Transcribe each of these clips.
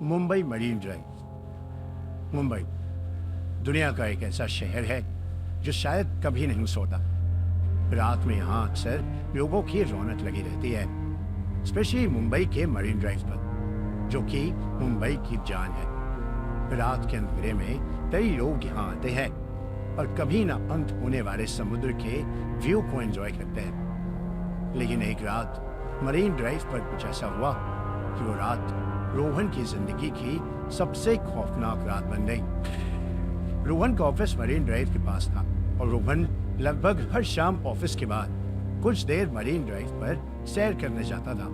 Mumbai marine drive. Mumbai दुनिया का एक ऐसा शहर है जो शायद कभी नहीं सोता। रात में यहाँ अक्सर लोगों की रौनक लगी रहती है, स्पेशली मुंबई के मरीन ड्राइव पर, जो कि मुंबई की जान है। रात के अंधेरे में कई लोग यहाँ आते हैं और कभी ना अंत होने वाले समुद्र के व्यू को एंजॉय करते हैं। लेकिन एक रात मरीन ड्राइव पर कुछ ऐसा हुआ कि वो रात रोहन की जिंदगी की सबसे खौफनाक रात बन गई। रोहन का ऑफिस मरीन ड्राइव के पास था और रोहन लगभग हर शाम ऑफिस के बाद कुछ देर मरीन ड्राइव पर सैर करने जाता था।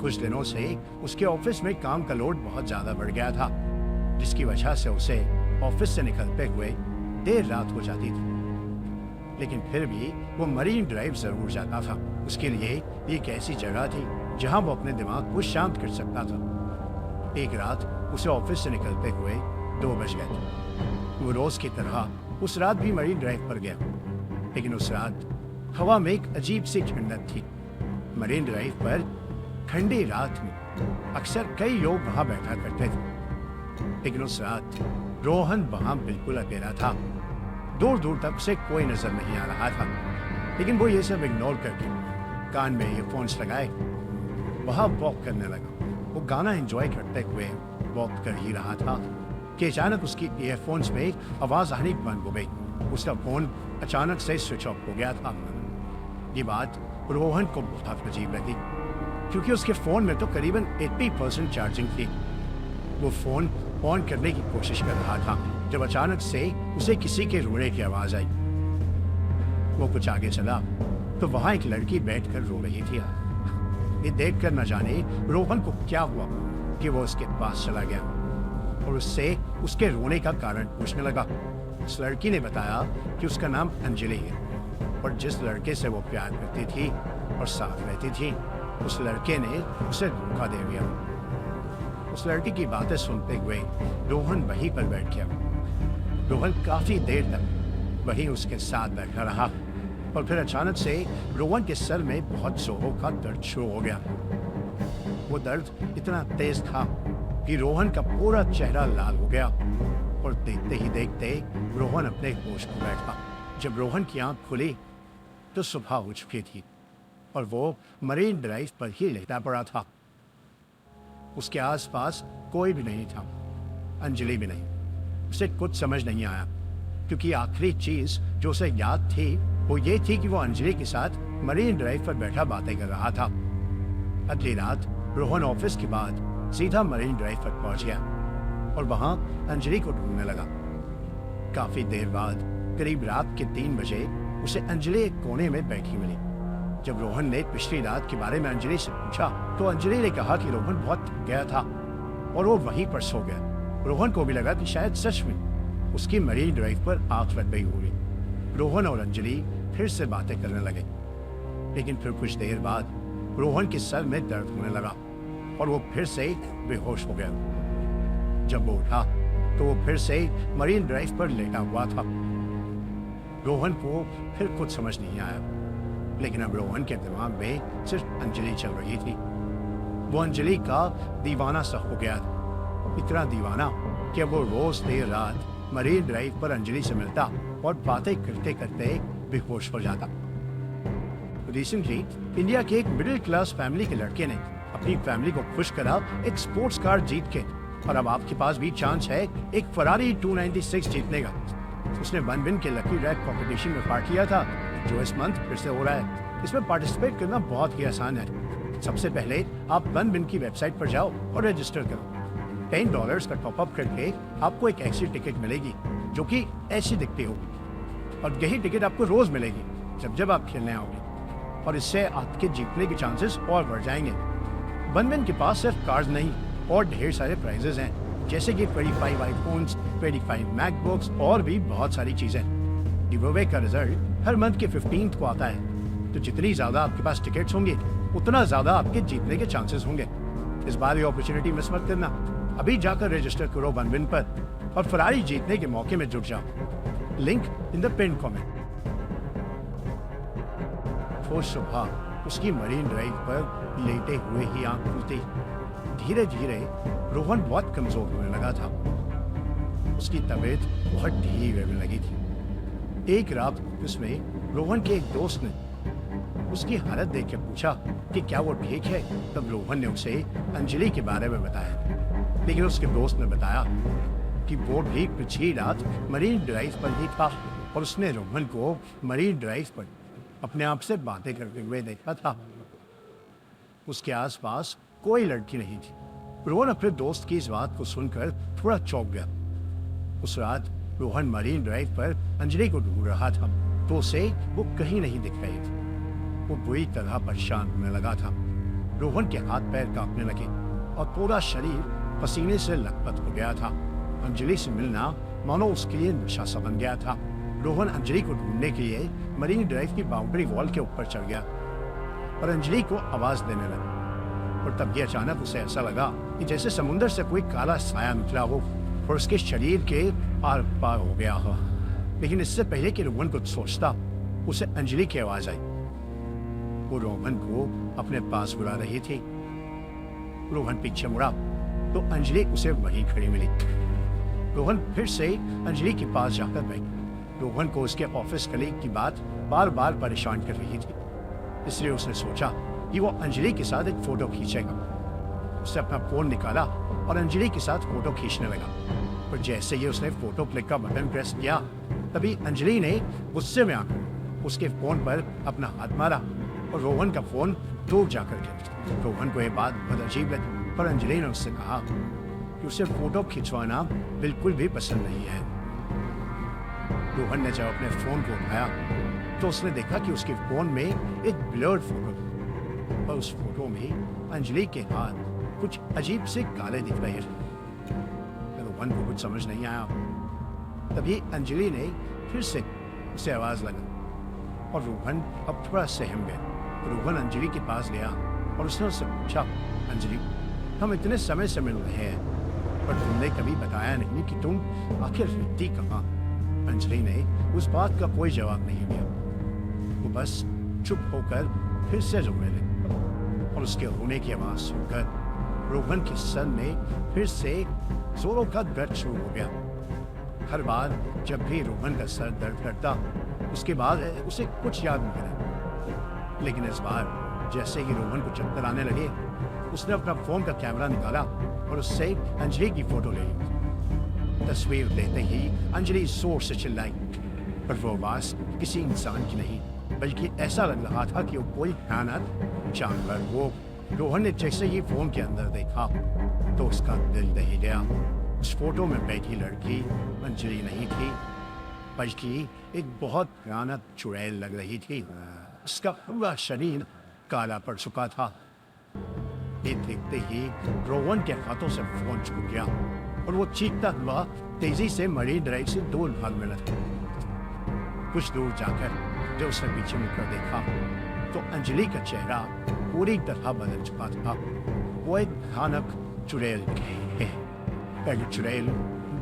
कुछ दिनों से उसके ऑफिस में काम का लोड बहुत ज्यादा बढ़ गया था, जिसकी वजह से उसे ऑफिस से निकलते हुए देर रात हो जाती थी। लेकिन फिर भी वो मरीन ड्राइव जरूर जाता था। उसके लिए एक ऐसी जगह थी जहां वो अपने दिमाग को शांत कर सकता था। एक रात उसे ऑफिस से निकलते हुए 2 बज गए थे। वो रोज की तरह उस रात भी मरीन ड्राइव पर गया, लेकिन उस रात हवा में एक अजीब सी ठंडक थी। मरीन ड्राइव पर ठंडी रात में अक्सर कई लोग वहां बैठा करते थे, लेकिन उस रात रोहन वहां बिल्कुल अकेला था। दूर दूर तक उसे कोई नजर नहीं आ रहा था, लेकिन वो ये सब इग्नोर करके कान में ईयरफोन्स लगाए वहां वॉक करने लगा। वो गाना एंजॉय करते हुए वॉक कर ही रहा था कि अचानक उसकी ईयरफोन्स में आवाज आनी बंद हो गई। उसका फोन अचानक से स्विच ऑफ हो गया था। ये बात रोहन को बहुत अजीब लगी, क्योंकि उसके फोन में तो करीबन 80% चार्जिंग थी। वो फोन ऑन करने की कोशिश कर रहा था जब अचानक से उसे किसी के रोने की आवाज आई। वो कुछ आगे चला तो वहां एक लड़की बैठकर रो रही थी। ये देखकर न जाने रोहन को क्या हुआ कि वो उसके पास चला गया और उससे उसके रोने का कारण पूछने लगा। उस लड़की ने बताया कि उसका नाम अंजलि है और जिस लड़के से वो प्यार करती थी और साथ रहती थी, उस लड़के ने उसे धोखा दे दिया। उस लड़की की बातें सुनते हुए रोहन वहीं पर बैठ गया। रोहन काफी देर तक वहीं उसके साथ बैठा रहा और फिर अचानक से रोहन के सर में बहुत जोरों का दर्द शुरू हो गया। वो दर्द इतना तेज था कि रोहन का पूरा चेहरा लाल हो गया और देखते ही देखते रोहन अपने होश में बैठा। जब रोहन की आंख खुली तो सुबह हो चुकी थी और वो मरीन ड्राइव पर ही लेटा पड़ा था। उसके आसपास कोई भी नहीं था, अंजलि भी नहीं। उसे कुछ समझ नहीं आया, क्योंकि आखिरी चीज जो उसे याद थी वो ये थी कि वो अंजलि के साथ मरीन ड्राइव पर बैठा बातें कर रहा था। अगली रात रोहन ऑफिस के बाद सीधा मरीन ड्राइव पर पहुंच गया और वहां अंजलि को ढूंढने लगा। काफी देर बाद करीब रात के 3 बजे उसे अंजलि एक कोने में बैठी मिली। जब रोहन ने पिछली रात के बारे में अंजलि से पूछा तो अंजलि ने कहा कि रोहन बहुत थक गया था और वो वहीं पर सो गया। रोहन को भी लगा कि शायद सच में उसकी मरीन ड्राइव पर आंख लग गई होगी। रोहन और अंजलि फिर से बातें करने लगे, लेकिन फिर कुछ देर बाद रोहन के सर में दर्द होने लगा और वो फिर से बेहोश हो गया। जब वो उठा तो वो फिर से मरीन ड्राइव पर लेटा हुआ था। रोहन को फिर कुछ समझ नहीं आया, लेकिन अब रोहन के दिमाग में सिर्फ अंजलि चल रही थी। वो अंजलि का दीवाना सा हो गया था, इतना दीवाना कि वो रोज देर रात मरीन ड्राइव पर अंजलि से मिलता और बातें करते करते बेहोश हो जाता। रिसेंटली इंडिया के एक मिडिल क्लास फैमिली के लड़के ने अपनी फैमिली को खुश करा एक स्पोर्ट्स कार जीत के, और अब आपके पास भी चांस है एक फरारी 296 जीतने का। उसने वन विन के लकी ड्रॉ कॉम्पिटिशन में पार्ट लिया था, जो इस मंथ फिर से हो रहा है। इसमें पार्टिसिपेट करना बहुत ही आसान है। सबसे पहले आप वन विन की वेबसाइट पर जाओ और रजिस्टर करो। $10 का टॉपअप करके आपको एक ऐसी टिकट मिलेगी जो कि ऐसी दिखती होगी, और यही टिकट आपको रोज मिलेगी जब जब आप खेलने आओगे, और इससे आपके जीतने के चांसेस और बढ़ जाएंगे। वन विन के पास सिर्फ कार्स नहीं और ढेर सारे प्राइजेस हैं, जैसे कि 25 आईफोन्स, 25 मैकबुक्स और भी बहुत सारी चीजें। गिवअवे का रिजल्ट हर मंथ के 15th को आता है, तो जितनी ज्यादा आपके पास टिकट्स होंगे उतना ज्यादा आपके जीतने के चांसेस होंगे। इस बार ये अपॉर्चुनिटी मिस मत करना। अभी जाकर रजिस्टर करो वन विन पर और फरारी जीतने के मौके में जुट जाओ। Link in the pin comment. वो सुबह उसकी मरीन ड्राइव पर लेटे हुए ही आंख खुलती धीरे धीरे रोहन बहुत कमजोर होने लगा था। उसकी तबीयत बहुत ढीली रहने लगी थी। एक रात उसमें रोहन के एक दोस्त ने उसकी हालत देख के पूछा कि क्या वो ठीक है। तब रोहन ने उसे अंजलि के बारे में बताया, लेकिन उसके दोस्त ने बताया कि वो भी पिछली रात मरीन ड्राइव पर ही था और उसने रोहन को मरीन ड्राइव पर अपने आप से बातें करते हुए देखा था। उसके आसपास कोई लड़की नहीं थी। रोहन अपने दोस्त की इस बात को सुनकर थोड़ा चौंक गया। उस रात रोहन मरीन ड्राइव पर अंजलि को ढूंढ रहा था, तो उसे वो कहीं नहीं दिख रही थी। वो बुरी तरह परेशान होने लगा था। रोहन के हाथ पैर कांपने लगे और पूरा शरीर पसीने से लथपथ हो गया था। अंजलि से मिलना मानो उसके लिए नशा सा बन गया था। रोहन अंजलि को ढूंढने के लिए मरीन ड्राइव की बाउंड्री वॉल के ऊपर चढ़ गया और अंजलि को आवाज देने लगा। और तभी अचानक उसे ऐसा लगा कि जैसे समुद्र से कोई काला साया निकला हो और उसके शरीर के आर पार हो गया हो। लेकिन इससे पहले कि रोहन कुछ सोचता, उसे अंजलि की आवाज आई। वो रोहन को अपने पास बुला रही थी। रोहन पीछे मुड़ा तो अंजलि उसे वहीं खड़ी मिली। रोहन फिर से अंजलि के पास जाकर बैठ। रोहन को उसके ऑफिस कलीग की बात बार बार परेशान कर रही थी, इसलिए उसने सोचा कि वो अंजलि के साथ एक फोटो खींचेगा। उसने अपना फोन निकाला और अंजलि के साथ फोटो खींचने लगा। और जैसे ही उसने फोटो क्लिक का बटन प्रेस किया, तभी अंजलि ने गुस्से में आकर उसके फोन पर अपना हाथ मारा और रोहन का फोन दूर जाकर गिरा। रोहन को यह बात बहुत अजीब लगी, पर अंजलि ने उससे कहा कि उसे फोटो खिंचवाना बिल्कुल भी पसंद नहीं है। रोहन ने जब अपने फोन को उठाया तो उसने देखा कि उसके फोन में एक ब्लर्ड फोटो था और उस फोटो में अंजलि के हाथ कुछ अजीब से काले दिख रहे थे। रोहन को कुछ समझ नहीं आया। तभी अंजलि ने फिर से उसे आवाज लगा और रोहन अब थोड़ा सहम गया। रोहन अंजलि के पास गया और उसने उससे पूछा, अंजलि, हम इतने समय से मिल रहे हैं पर तुमने कभी बताया नहीं कि तुम आखिर रहती कहाँ। अंजलि ने उस बात का कोई जवाब नहीं दिया। वो बस चुप होकर फिर से रोने लगी और उसके रोने की आवाज सुनकर रोहन के सर में फिर से जोरों का दर्द शुरू हो गया। हर बार जब भी रोहन का सर दर्द करता, उसके बाद उसे कुछ याद नहीं रहा। लेकिन इस बार जैसे ही रोहन को चक्कर आने लगे, उसने अपना फोन का कैमरा निकाला और उससे अंजलि की फोटो ले ली। तस्वीर लेते ही अंजलि जोर से चिल्लाई, पर वो आवाज किसी इंसान की नहीं, बल्कि ऐसा लग रहा था कि वो कोई भयानक जानवर हो। रोहन ने जैसे ही फोन के अंदर देखा तो उसका दिल दह गया। उस फोटो में बैठी लड़की अंजलि नहीं थी, बल्कि एक बहुत भयानक चुड़ैल लग रही थी। उसका पूरा शरीर काला पड़ चुका था। ये देखते ही रोहन के हाथों से फोन छूट गया और वो चीखता हुआ तेजी से मरीन ड्राइव से दूर भागने लगा। कुछ दूर जाकर जब उसने पीछे मुड़कर देखा तो अंजलि का चेहरा पूरी तरह बदल चुका था। वो एक भयानक चुड़ैल है। चुड़ैल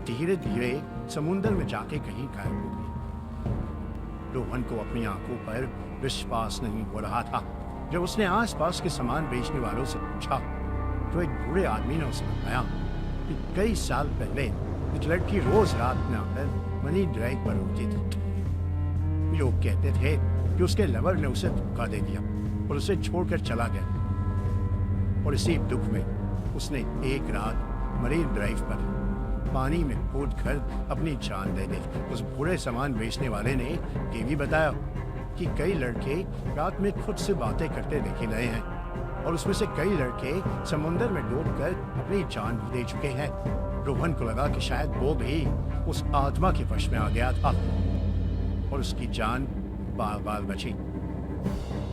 धीरे धीरे समुद्र में जाके कहीं गायब हो गई। रोहन को अपनी आंखों पर विश्वास नहीं हो रहा था। जब उसने आसपास के सामान बेचने वालों से पूछा तो एक बूढ़े आदमी ने उसे बताया कि कई साल पहले एक लड़की रोज रात में आकर मरीन ड्राइव पर रोती थी। लोग कहते थे कि उसके लवर ने उसे धोखा दे दिया और उसे छोड़कर चला गया। और इसी दुख में उसने एक रात मरीन ड्राइव पर पानी में कूदकर अपनी जान दे दी। उस बूढ़े सामान बेचने वाले ने ये भी बताया कि कई लड़के रात में खुद से बातें करते देखे गए हैं और उसमें से कई लड़के समुद्र में डूबकर अपनी जान भी दे चुके हैं। रोहन को लगा कि शायद वो भी उस आत्मा के वश में आ गया था और उसकी जान बार बार बची।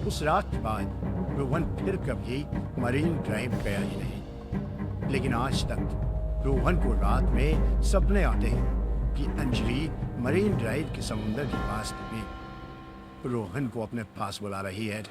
उस रात के बाद रोहन फिर कभी मरीन ड्राइव गया ही नहीं। लेकिन आज तक रोहन को रात में सपने आते हैं कि अंजलि मरीन ड्राइव के समुद्र के पास रोहन को अपने पास बुला रही है।